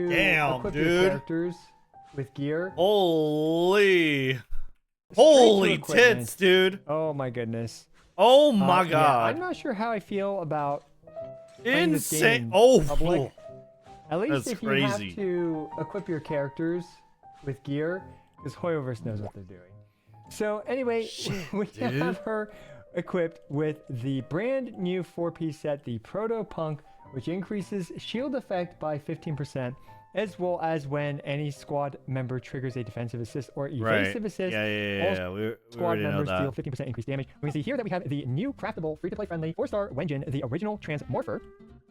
Damn, equip your dude. characters with gear. Holy Holy tits, dude. Oh my goodness. Oh my Yeah, god. I'm not sure how I feel about playing this game Insane. in Oh, public. At least that's if you crazy. have to equip your characters with gear, because Hoyoverse knows what they're doing. So anyway, Shit, we dude. have her equipped with the brand new 4-piece set, the Proto Punk, which increases shield effect by 15%, as well as when any squad member triggers a defensive assist or evasive assist. Yeah. We Squad already know members deal that. 15% increased damage. We can see here that we have the new craftable, free-to-play friendly 4-star Wenjin, the original Transmorpher,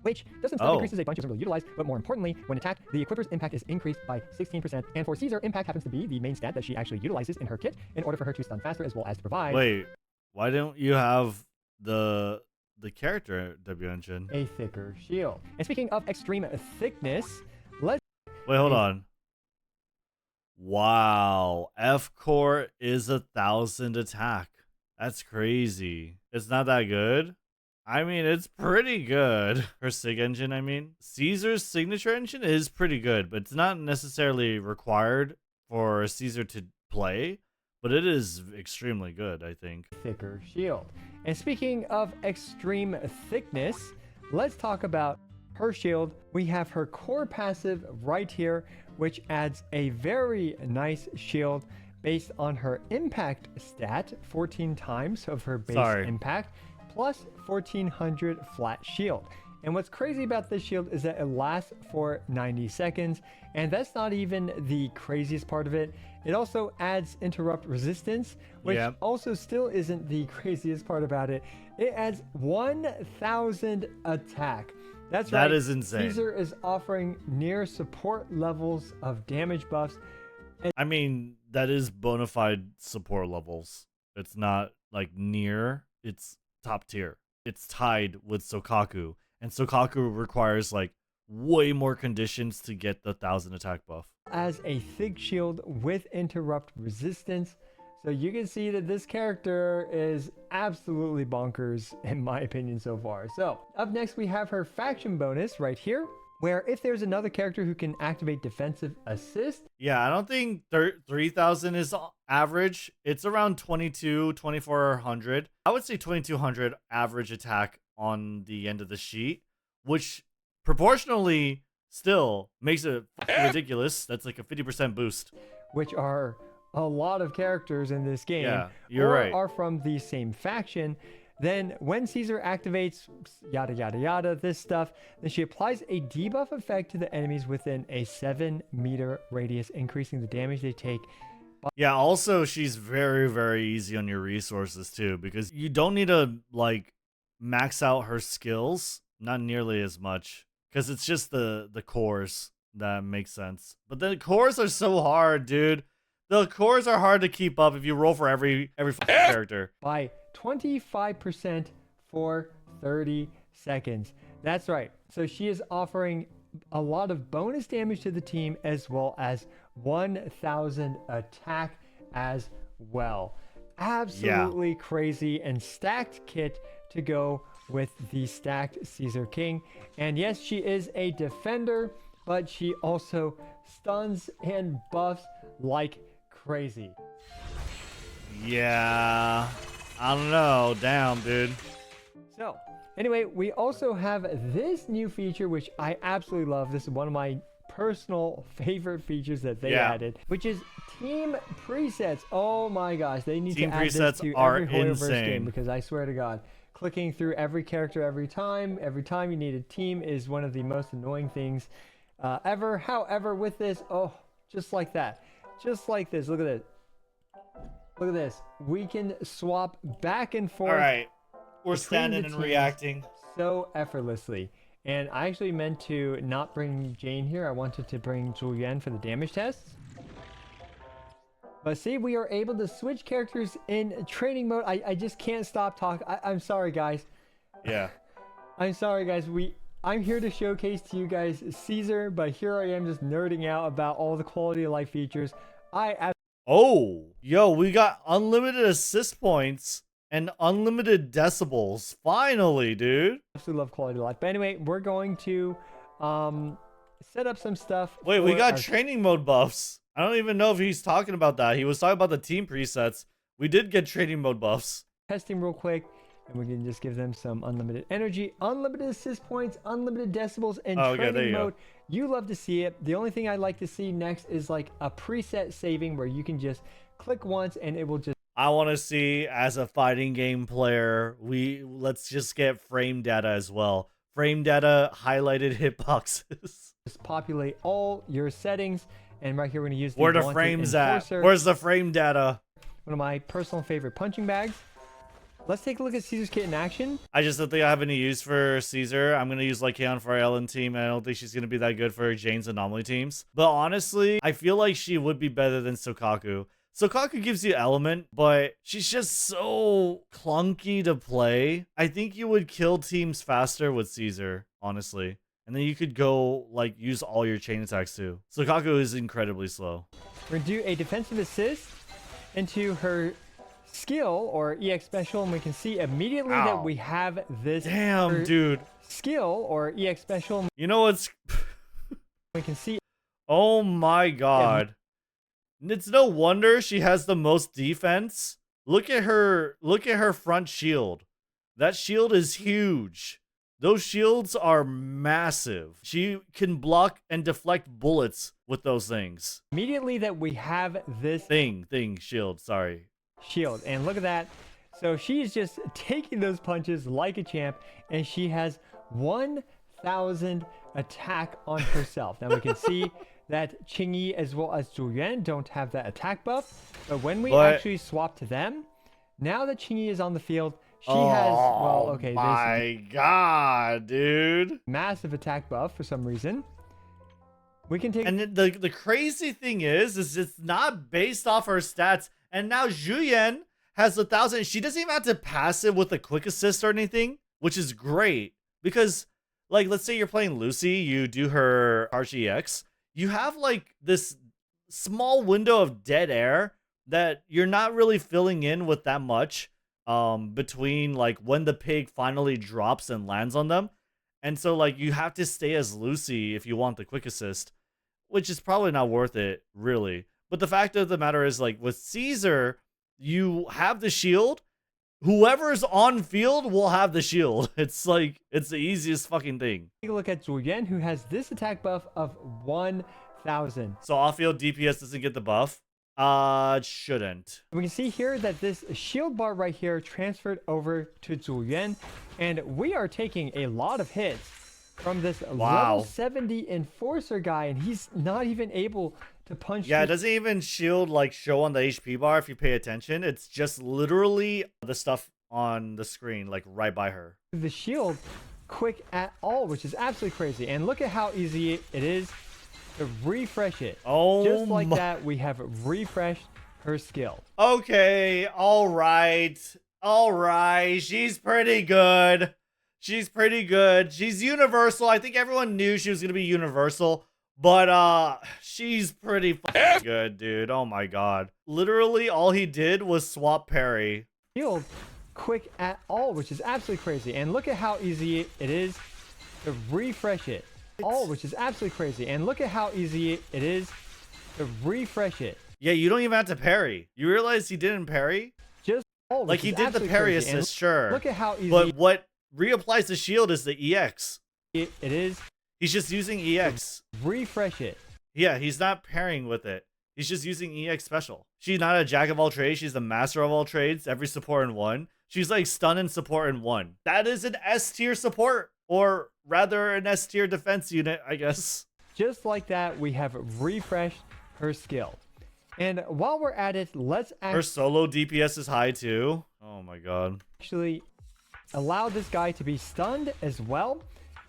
which does some stuff, increases a bunch, doesn't really utilize, but more importantly, when attacked, the equipper's impact is increased by 16%, and for Caesar, impact happens to be the main stat that she actually utilizes in her kit in order for her to stun faster, as well as to provide Wait, why don't you have the character W engine? a thicker shield. And speaking of extreme thickness, let's... Wait, hold on. Wow, F core is 1,000 attack. That's crazy. It's not that good. I mean, it's pretty good. Her sig engine, I mean. Caesar's signature engine is pretty good, but it's not necessarily required for Caesar to play, but it is extremely good, I think. thicker shield. And speaking of extreme thickness, let's talk about her shield. We have her core passive right here, which adds a very nice shield based on her impact stat, 14 times of her base impact, plus 1400 flat shield. And what's crazy about this shield is that it lasts for 90 seconds, and that's not even the craziest part of it. It also adds interrupt resistance, which also still isn't the craziest part about it. It adds 1000 attack. That's right. That is insane. Caesar is offering near support levels of damage buffs. I mean, that is bona fide support levels. It's not like near, it's top tier. It's tied with Sokaku, and Sokaku requires like way more conditions to get the 1,000 attack buff. As a thick shield with interrupt resistance. So you can see that this character is absolutely bonkers in my opinion so far. So up next we have her faction bonus right here, where if there's another character who can activate defensive assist. Yeah, I don't think 3,000 is average. It's around 2,400. I would say 2,200 average attack on the end of the sheet, which proportionally still makes it ridiculous. That's like a 50% boost. Which are a lot of characters in this game. Yeah, you're right. Are from the same faction. Then when Caesar activates yada yada yada, this stuff, then she applies a debuff effect to the enemies within a 7-meter radius, increasing the damage they take. Yeah, also she's very, very easy on your resources too, because you don't need to like max out her skills, not nearly as much, because it's just the cores that makes sense. But the cores are so hard, dude. The cores are hard to keep up if you roll for every character. By 25% for 30 seconds. That's right. So she is offering a lot of bonus damage to the team, as well as 1000 attack as well. Absolutely crazy and stacked kit to go with the stacked Caesar King. And yes, she is a defender, but she also stuns and buffs like crazy. Yeah, I don't know. Damn, dude. So anyway, we also have this new feature, which I absolutely love. This is one of my personal favorite features that they added, which is team presets. Oh my gosh, they need Team to add this presets to are every Hoyoverse insane. game, because I swear to God, clicking through every character every time you need a team is one of the most annoying things ever. However, with this, just like that, just like this, look at this. Look at this. We can swap back and forth. All right, we're between standing the and teams reacting so effortlessly. And I actually meant to not bring Jane here. I wanted to bring Julianne for the damage tests. But see, we are able to switch characters in training mode. I just can't stop talking. I'm sorry, guys. Yeah. I'm sorry, guys. I'm here to showcase to you guys Caesar, but here I am just nerding out about all the quality of life features. Oh, yo, we got unlimited assist points and unlimited decibels. Finally, dude. Absolutely love quality of life. But anyway, we're going to set up some stuff. Wait, we for got our training mode buffs. I don't even know if he's talking about that. He was talking about the team presets. We did get training mode buffs. testing real quick, and we can just give them some unlimited energy, unlimited assist points, unlimited decibels, and training mode. You love to see it. The only thing I'd like to see next is like a preset saving where you can just click once and it will just. I want to see, as a fighting game player, let's just get frame data as well. Frame data, highlighted hitboxes. Just populate all your settings, and right here we're going to use the Where the frames Enforcer, at? Where's the frame data? one of my personal favorite punching bags. Let's take a look at Caesar's kit in action. I just don't think I have any use for Caesar. I'm going to use Lycaon for our Ellen team, and I don't think she's going to be that good for Jane's anomaly teams. But honestly, I feel like she would be better than Sokaku. Sokaku gives you element, but she's just so clunky to play. I think you would kill teams faster with Caesar, honestly. And then you could go, like, use all your chain attacks too. Sokaku is incredibly slow. We're going to do a defensive assist into her skill or EX special, and we can see immediately that we have this dude skill or EX special. You know what's we can see. Oh my god. It's no wonder she has the most defense. Look at her front shield. That shield is huge. Those shields are massive. She can block and deflect bullets with those things. Immediately that we have this shield, sorry. Shield, and look at that. So she's just taking those punches like a champ, and she has 1,000 attack on herself. Now we can see that Qingyi as well as Zhuyan don't have that attack buff, but when we actually swap to them, now that Qingyi is on the field, she has, well, okay, my god, dude, massive attack buff for some reason. We can take, and the crazy thing is it's not based off her stats. And now Zhuyan has 1,000. She doesn't even have to pass it with a quick assist or anything, which is great. Because, like, let's say you're playing Lucy, you do her RGX. You have, like, this small window of dead air that you're not really filling in with that much between, like, when the pig finally drops and lands on them. And so, like, you have to stay as Lucy if you want the quick assist, which is probably not worth it, really. But the fact of the matter is, like, with Caesar, you have the shield. Whoever's on field will have the shield. It's like, it's the easiest fucking thing. Take a look at Zhuyan, who has this attack buff of 1,000. So off-field DPS doesn't get the buff? It shouldn't. We can see here that this shield bar right here transferred over to Zhuyan, and we are taking a lot of hits from this level 70 Enforcer guy, and he's not even able to punch. Yeah, it doesn't even shield like show on the HP bar if you pay attention. It's just literally the stuff on the screen, like right by her. The shield quick at all, which is absolutely crazy. And look at how easy it is to refresh it. Oh, just like that, we have refreshed her skill. Okay, all right. She's pretty good. She's universal. I think everyone knew she was gonna be universal. But, she's pretty fucking good, dude. Oh my god. Literally, all he did was swap parry. Shield quick at all, which is absolutely crazy. And look at how easy it is to refresh it. Which is absolutely crazy. And look at how easy it is to refresh it. Yeah, you don't even have to parry. You realize he didn't parry? Just like, he did the parry assist, sure. Look at how easy. But what reapplies the shield is the EX. It is. He's just using EX. Refresh it. Yeah, he's not pairing with it. He's just using EX special. She's not a jack of all trades. She's the master of all trades. Every support in one. She's like stun and support in one. That is an S tier support. Or rather an S tier defense unit, I guess. Just like that, we have refreshed her skill. And while we're at it, let's her solo DPS is high too. Oh my god. Actually allow this guy to be stunned as well.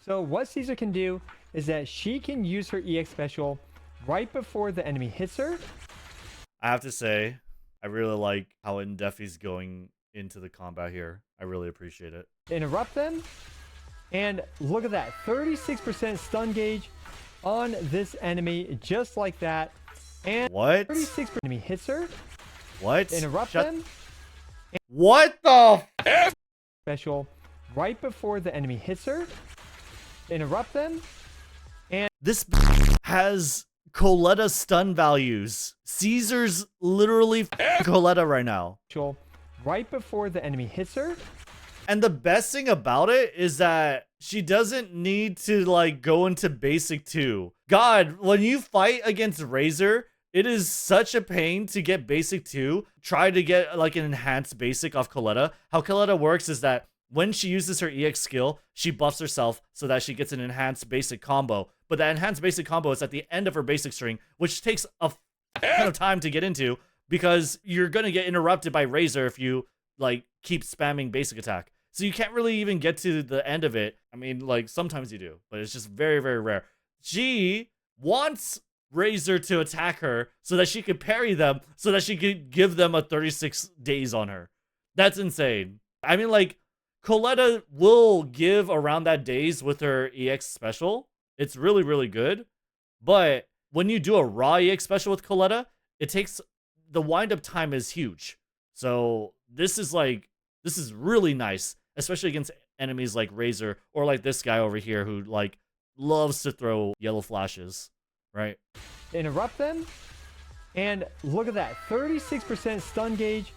So what Caesar can do is that she can use her EX special right before the enemy hits her. I have to say, I really like how in-depth he's going into the combat here. I really appreciate it. Interrupt them. And look at that. 36% stun gauge on this enemy, just like that. And what? 36% enemy hits her. What? Interrupt them. What the f? Special right before the enemy hits her. Interrupt them. And This has Coletta stun values. Caesar's literally Coletta right now. Right before the enemy hits her. And the best thing about it is that she doesn't need to like go into basic 2. God, when you fight against Razor, it is such a pain to get basic 2. Try to get like an enhanced basic off Coletta. How Coletta works is that when she uses her EX skill, she buffs herself so that she gets an enhanced basic combo. But that enhanced basic combo is at the end of her basic string, which takes a ton of time to get into because you're going to get interrupted by Razor if you like keep spamming basic attack. So you can't really even get to the end of it. I mean, like sometimes you do, but it's just very, very rare. She wants Razor to attack her so that she could parry them so that she could give them a 36 days on her. That's insane. I mean, like, Coletta will give around that days with her EX special. It's really, really good. But when you do a raw EX special with Coletta, it takes... the wind-up time is huge. So this is really nice, especially against enemies like Razor or like this guy over here who like loves to throw yellow flashes, right? Interrupt them. And look at that, 36% stun gauge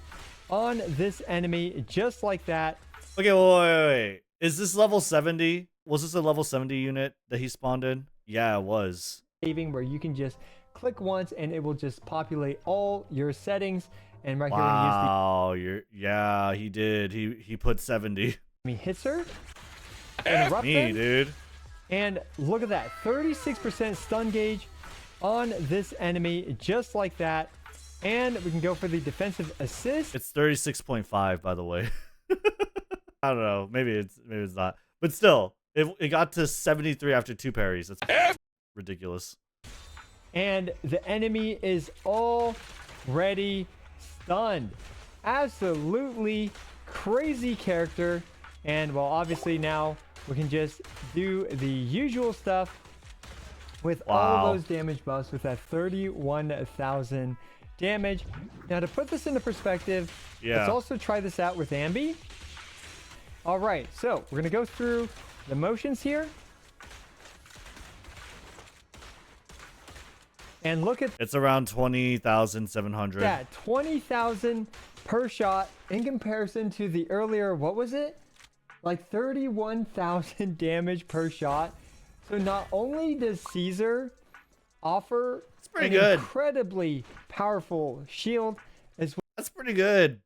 on this enemy, just like that. Okay, wait. Is this level 70? Was this a level 70 unit that he spawned in? Yeah, it was. Saving where you can just click once and it will just populate all your settings. And right wow, yeah, he did. He put 70. He hits her. Interrupt them, dude. And look at that, 36% stun gauge on this enemy, just like that. And we can go for the defensive assist. It's 36.5, by the way. I don't know. Maybe it's not. But still, it got to 73 after 2 parries. That's ridiculous. And the enemy is already stunned. Absolutely crazy character. And well, obviously now we can just do the usual stuff with all those damage buffs with that 31,000 damage. Now to put this into perspective, let's also try this out with Ambi. All right, so we're gonna go through the motions here. And look at... it's around 20,700. Yeah, 20,000 per shot in comparison to the earlier, what was it? Like 31,000 damage per shot. So not only does Caesar offer an incredibly powerful shield, as well, that's pretty good,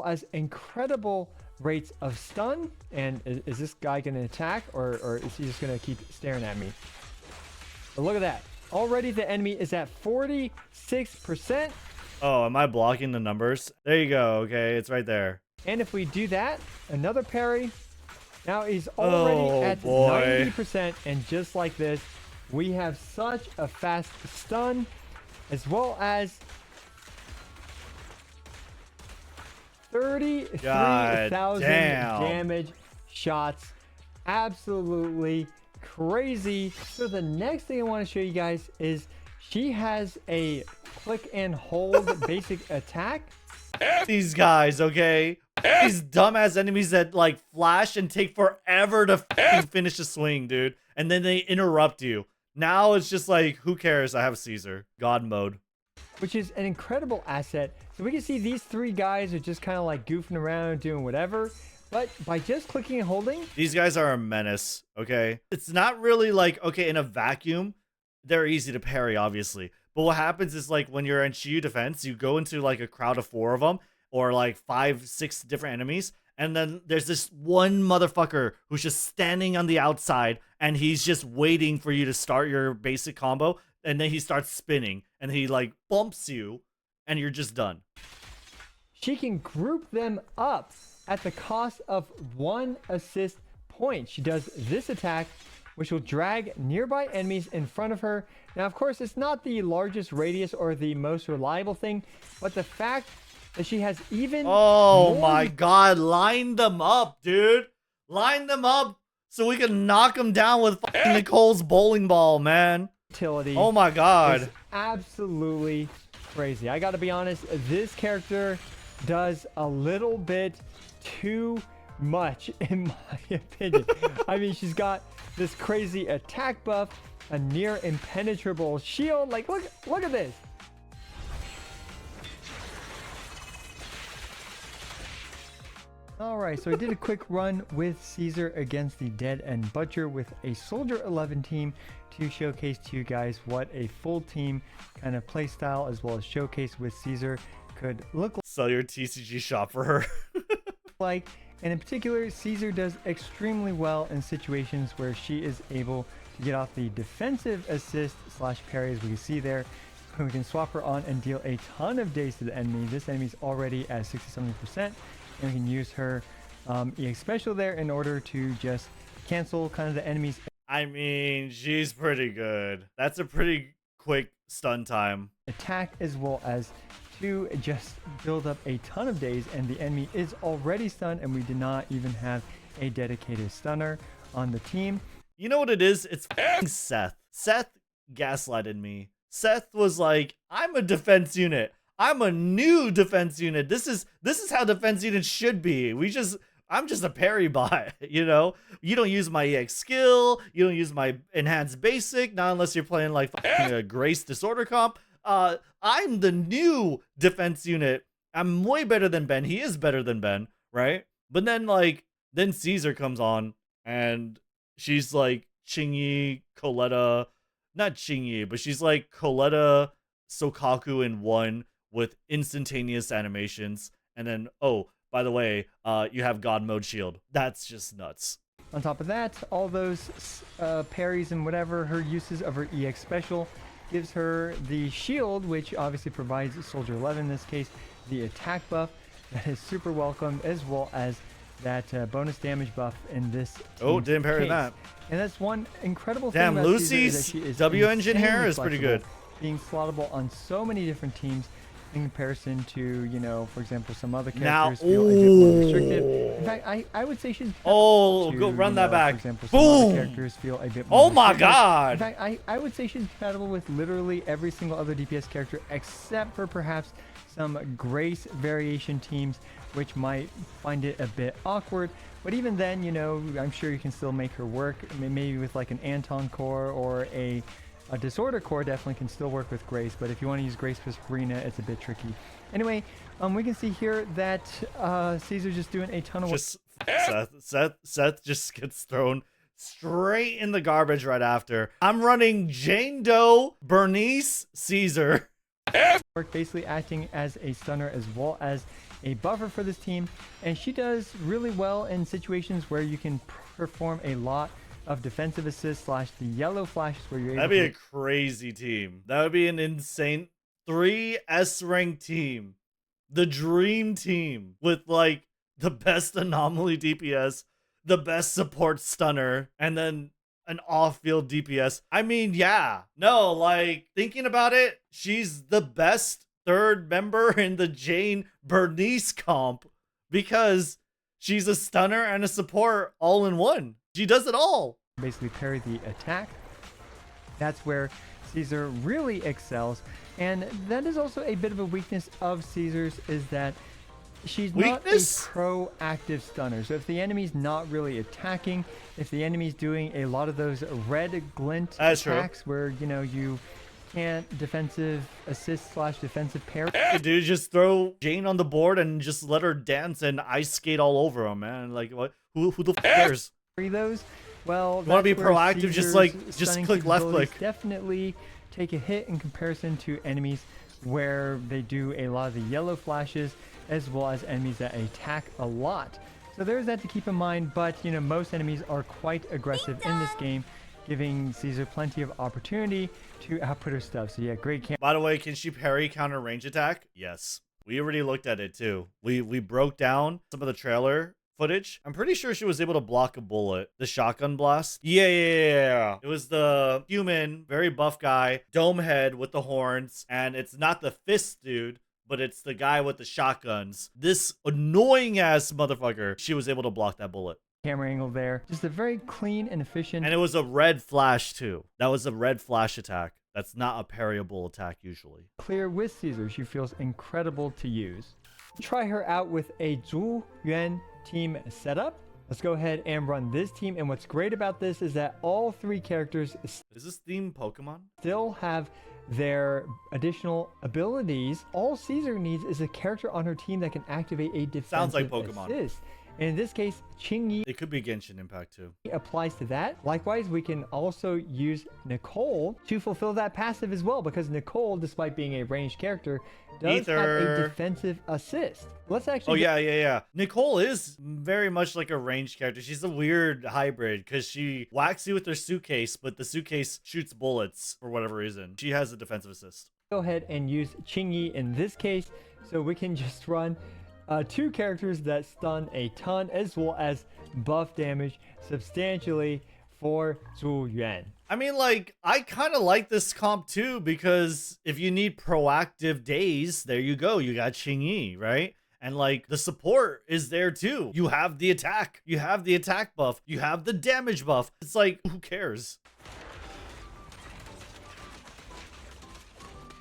as incredible rates of stun. And is this guy going to attack, or is he just going to keep staring at me? But look at that. Already the enemy is at 46%. Oh, am I blocking the numbers? There you go. Okay, it's right there. And if we do that, another parry. Now he's already at 90%. And just like this, we have such a fast stun, as well as 33,000 damage shots. Absolutely crazy. So the next thing I want to show you guys is she has a click and hold basic attack. These guys, okay? These dumbass enemies that like flash and take forever to finish a swing, dude. And then they interrupt you. Now it's just like, who cares? I have Caesar. God mode. Which is an incredible asset. So we can see these three guys are just kind of like goofing around, doing whatever. But by just clicking and holding... these guys are a menace, okay? It's not really like, okay, in a vacuum, they're easy to parry, obviously. But what happens is like when you're in Shiyu defense, you go into like a crowd of 4 of them, or like 5, 6 different enemies. And then there's this one motherfucker who's just standing on the outside and he's just waiting for you to start your basic combo. And then he starts spinning and he like bumps you and you're just done. She can group them up at the cost of 1 assist point. She does this attack, which will drag nearby enemies in front of her. Now, of course, it's not the largest radius or the most reliable thing, but the fact that she has even... oh my god, line them up, dude. Line them up so we can knock them down with fucking Nicole's bowling ball, man. Utility. Oh my god. Absolutely crazy. I gotta be honest, this character does a little bit too much in my opinion. I mean, she's got this crazy attack buff. a near impenetrable shield. Like, look at this. Alright, so I did a quick run with Caesar against the Dead and Butcher with a Soldier 11 team to showcase to you guys what a full team kind of playstyle as well as showcase with Caesar could look Sell your TCG shop for her. like. And in particular, Caesar does extremely well in situations where she is able to get off the defensive assist slash parry, as we can see there. We can swap her on and deal a ton of days to the enemy. This enemy's already at 60-70%, and we can use her EX special there in order to just cancel kind of the enemy's. I mean, she's pretty good. That's a pretty quick stun time. Attack as well as to just build up a ton of days, and the enemy is already stunned, and we did not even have a dedicated stunner on the team. You know what it is? It's Seth. Seth gaslighted me. Seth was like, I'm a defense unit. I'm a new defense unit. This is how defense units should be. I'm just a parry bot, you know? You don't use my EX skill. You don't use my enhanced basic, not unless you're playing like a Grace Disorder comp. I'm the new defense unit. I'm way better than Ben. He is better than Ben, right? But then Caesar comes on and she's like Chingy, Coletta, not Chingy, but she's like Coletta, Sokaku in one with instantaneous animations. And then, oh, by the way, you have God Mode Shield. That's just nuts. On top of that, all those parries and whatever, her uses of her EX special gives her the shield, which obviously provides Soldier 11 in this case, the attack buff that is super welcome, as well as that bonus damage buff in this Oh, didn't parry case. that. And that's one incredible Damn, thing about Caesar is Lucy's that she is W engine hair insanely is pretty flexible, good. being slottable on so many different teams in comparison to, you know, for example, some other Now, characters feel a bit more restricted. In fact, I would say she's Oh, to, go run you that know, back. For example, some other Boom. characters feel a bit more Oh my restricted. In god. fact, I would say she's compatible with literally every single other DPS character except for perhaps some Grace variation teams, which might find it a bit awkward. But even then, you know, I'm sure you can still make her work. Maybe with like an Anton core or a Disorder core definitely can still work with Grace. But if you want to use Grace with Sabrina, it's a bit tricky. Anyway, we can see here that Caesar's just doing a ton of work. Just Seth just gets thrown straight in the garbage right after. I'm running Jane Doe, Bernice, Caesar. Basically acting as a stunner as well as a buffer for this team, and she does really well in situations where you can perform a lot of defensive assists slash the yellow flashes where you're able That'd be a crazy team. That would be an insane 3 S-rank team. The dream team with like the best anomaly DPS, the best support stunner, and then an off-field DPS. I mean, yeah. No, like, thinking about it, she's the best third member in the Jane Bernice comp because she's a stunner and a support all in one. She does it all. basically parry the attack. That's where Caesar really excels. And that is also a bit of a weakness of Caesar's, is that she's not a proactive stunner. So if the enemy's not really attacking, if the enemy's doing a lot of those red glint attacks where, you know, you can't defensive assist slash defensive parry. Yeah, dude, just throw Jane on the board and just let her dance and ice skate all over him, man. Like, what? Who the f cares? Those? Well, you want to be proactive? Just click left click. Definitely take a hit in comparison to enemies where they do a lot of the yellow flashes, as well as enemies that attack a lot. So there's that to keep in mind, but you know, most enemies are quite aggressive in this game, giving Caesar plenty of opportunity to output her stuff. So yeah, great camp. By the way, can she parry counter range attack? Yes. We already looked at it too. We broke down some of the trailer footage. I'm pretty sure she was able to block a bullet. The shotgun blast. Yeah. It was the human, very buff guy, dome head with the horns, and it's not the fist dude, but it's the guy with the shotguns. This annoying ass motherfucker. She was able to block that bullet. Camera angle there. Just a very clean and efficient. And it was a red flash too. That was a red flash attack. That's not a parryable attack usually. Clear with Caesar. She feels incredible to use. Try her out with a Zhu Yuan team setup. Let's go ahead and run this team. And what's great about this is that all 3 characters Is this themed Pokemon? still have their additional abilities. All Caesar needs is a character on her team that can activate a defensive Sounds like Pokemon. assist. And in this case, Qingyi It could be Genshin Impact too. applies to that. Likewise, we can also use Nicole to fulfill that passive as well, because Nicole, despite being a ranged character, does have a defensive assist. Let's actually Yeah. Nicole is very much like a ranged character. She's a weird hybrid because she whacks you with her suitcase, but the suitcase shoots bullets for whatever reason. She has a defensive assist. go ahead and use Qingyi in this case, so we can just run 2 characters that stun a ton, as well as buff damage substantially for Zhu Yuan. I mean, like, I kind of like this comp too, because if you need proactive days, there you go. You got Qingyi, right? And like the support is there too. You have the attack. You have the attack buff. You have the damage buff. It's like, who cares?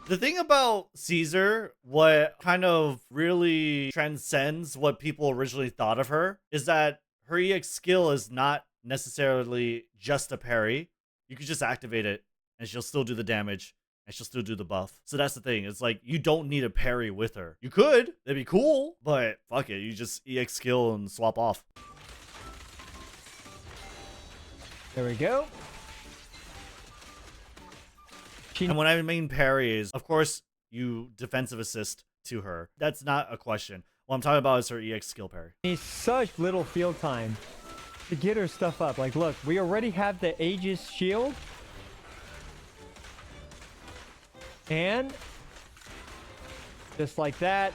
The thing about Caesar, what kind of really transcends what people originally thought of her, is that her EX skill is not necessarily just a parry. You could just activate it and she'll still do the damage and she'll still do the buff. So that's the thing. It's like, you don't need a parry with her. You could, that'd be cool, but fuck it. You just EX skill and swap off. There we go. And when I mean parry is, of course, you defensive assist to her. That's not a question. What I'm talking about is her EX skill parry. Needs such little field time to get her stuff up. Like, look, we already have the Aegis shield. And just like that,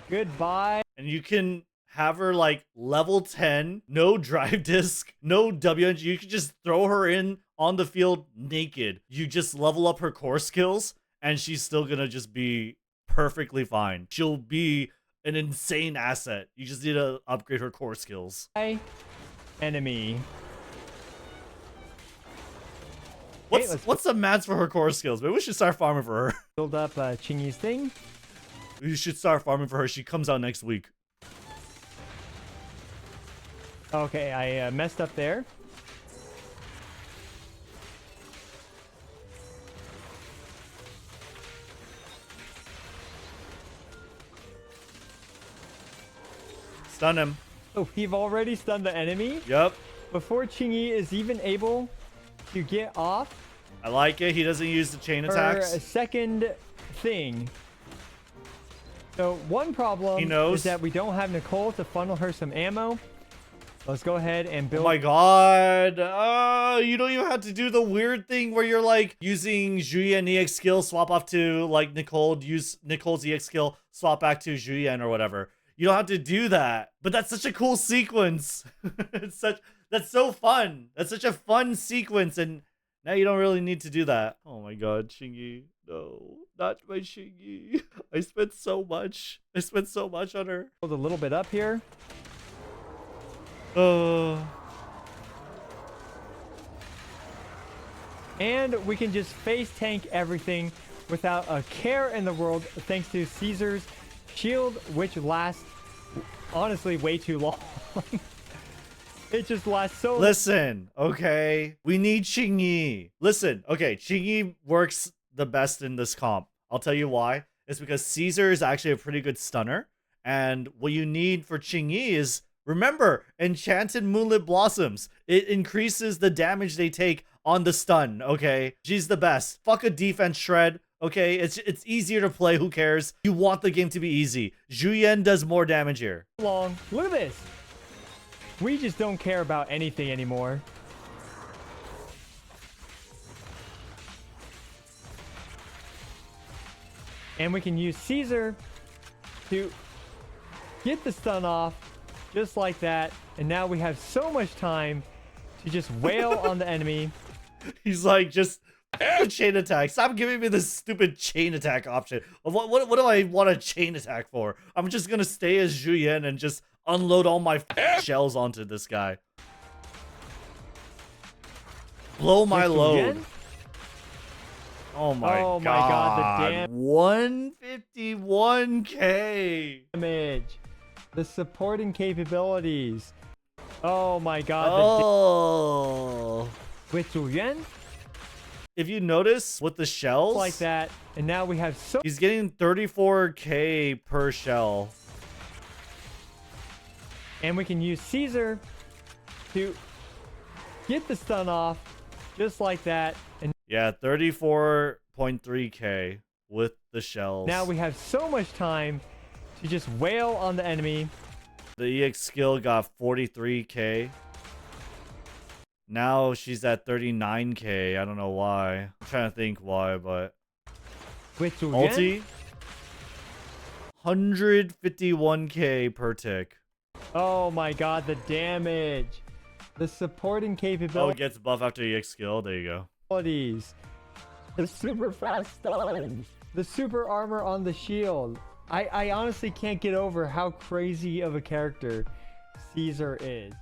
goodbye. And you can have her like level 10, no drive disc, no WNG. You can just throw her in on the field naked. You just level up her core skills and she's still gonna just be perfectly fine. She'll be an insane asset. You just need to upgrade her core skills. Enemy. What's the mats for her core skills? Maybe we should start farming for her. Build up Qingyi's thing. We should start farming for her. She comes out next week. Okay, I messed up there. Stun him. Oh, we've already stunned the enemy. Yep. Before Qingyi is even able to get off. I like it. He doesn't use the chain Her attacks. second thing. So one problem He knows. is that we don't have Nicole to funnel her some ammo. Let's go ahead and build. Oh my god. You don't even have to do the weird thing where you're like using Julian EX skill, swap off to like Nicole, use Nicole's EX skill, swap back to Julian or whatever. You don't have to do that. But that's such a cool sequence. That's so fun. That's such a fun sequence, and now you don't really need to do that. Oh my god, Qingyi. No, not my Qingyi. I spent so much. I spent so much on her. Build a little bit up here. And we can just face tank everything without a care in the world, thanks to Caesar's shield, which lasts honestly way too long. It just lasts so. Listen, okay, we need Qingyi. Listen, okay, Qingyi works the best in this comp. I'll tell you why. It's because Caesar is actually a pretty good stunner, and what you need for Qingyi is, remember, Enchanted Moonlit Blossoms. It increases the damage they take on the stun, okay? She's the best. Fuck a defense shred, okay? It's easier to play, who cares? You want the game to be easy. Julian does more damage here. Long. Look at this. We just don't care about anything anymore. And we can use Caesar to get the stun off just like that. And now we have so much time to just wail on the enemy. He's like, just chain attack. Stop giving me this stupid chain attack option. What do I want a chain attack for? I'm just gonna stay as Julian and just unload all my shells onto this guy. Blow my load. Oh my god, the damn 151k damage. The supporting capabilities Oh my god. Oh. With Zuyuan, If you notice with the shells, like that. And now we have so. he's getting 34k per shell. And we can use Caesar to get the stun off just like that. And Yeah, 34.3k with the shells. now we have so much time to just wail on the enemy. The EX skill got 43k. Now she's at 39k. I don't know why. I'm trying to think why, but With Zuyuan, ulti 151k per tick. oh my god, the damage. The supporting Oh, it capabilities. gets buff after EX skill. There you go. The super fast stun. The super armor on the shield. I honestly can't get over how crazy of a character Caesar is.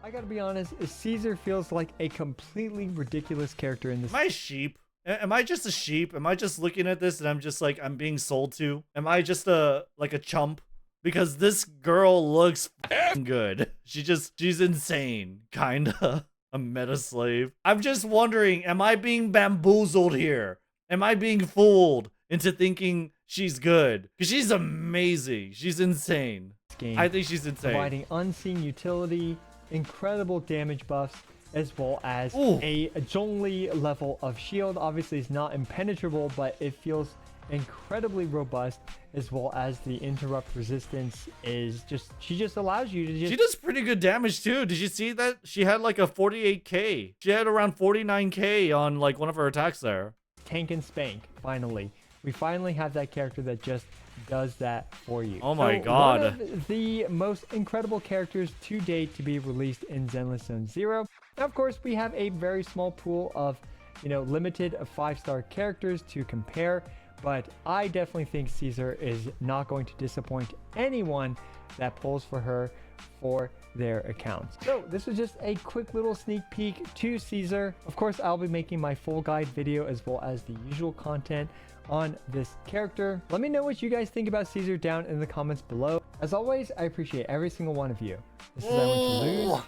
I gotta be honest, Caesar feels like a completely ridiculous character in this. Am I a sheep? Am I just a sheep? Am I just looking at this and I'm just like, I'm being sold to? Am I just a chump? Because this girl looks good. She's insane. Kinda. A meta slave. I'm just wondering, am I being bamboozled here? Am I being fooled into thinking she's good? Because she's amazing. She's insane. Game, I think she's insane. providing unseen utility, incredible damage buffs, as well as Ooh. a Zhongli level of shield. Obviously, it's not impenetrable, but it feels incredibly robust, as well as the interrupt resistance is just, she just allows you to just. She does pretty good damage too. Did you see that? She had like a 48k. She had around 49k on like one of her attacks there. Tank and spank. Finally, we finally have that character that just does that for you. Oh my So, god. one of the most incredible characters to date to be released in Zenless Zone Zero. Now, of course, we have a very small pool of, limited 5-star characters to compare, but I definitely think Caesar is not going to disappoint anyone that pulls for her for their accounts. So this was just a quick little sneak peek to Caesar. Of course, I'll be making my full guide video as well as the usual content on this character. Let me know what you guys think about Caesar down in the comments below. As always, I appreciate every single one of you. This is I Want to Lose,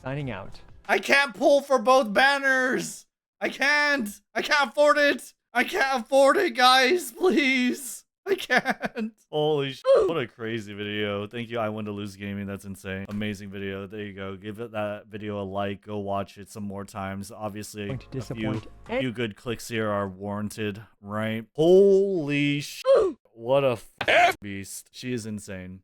signing out. I can't pull for both banners. I can't afford it. I can't afford it, guys. Please. I can't. Holy shit. What a crazy video. Thank you, I Want to Lose Gaming. That's insane. Amazing video. There you go. Give that video a like. Go watch it some more times. Obviously, Going to disappoint few good clicks here are warranted, right? Holy shit. What a beast. She is insane.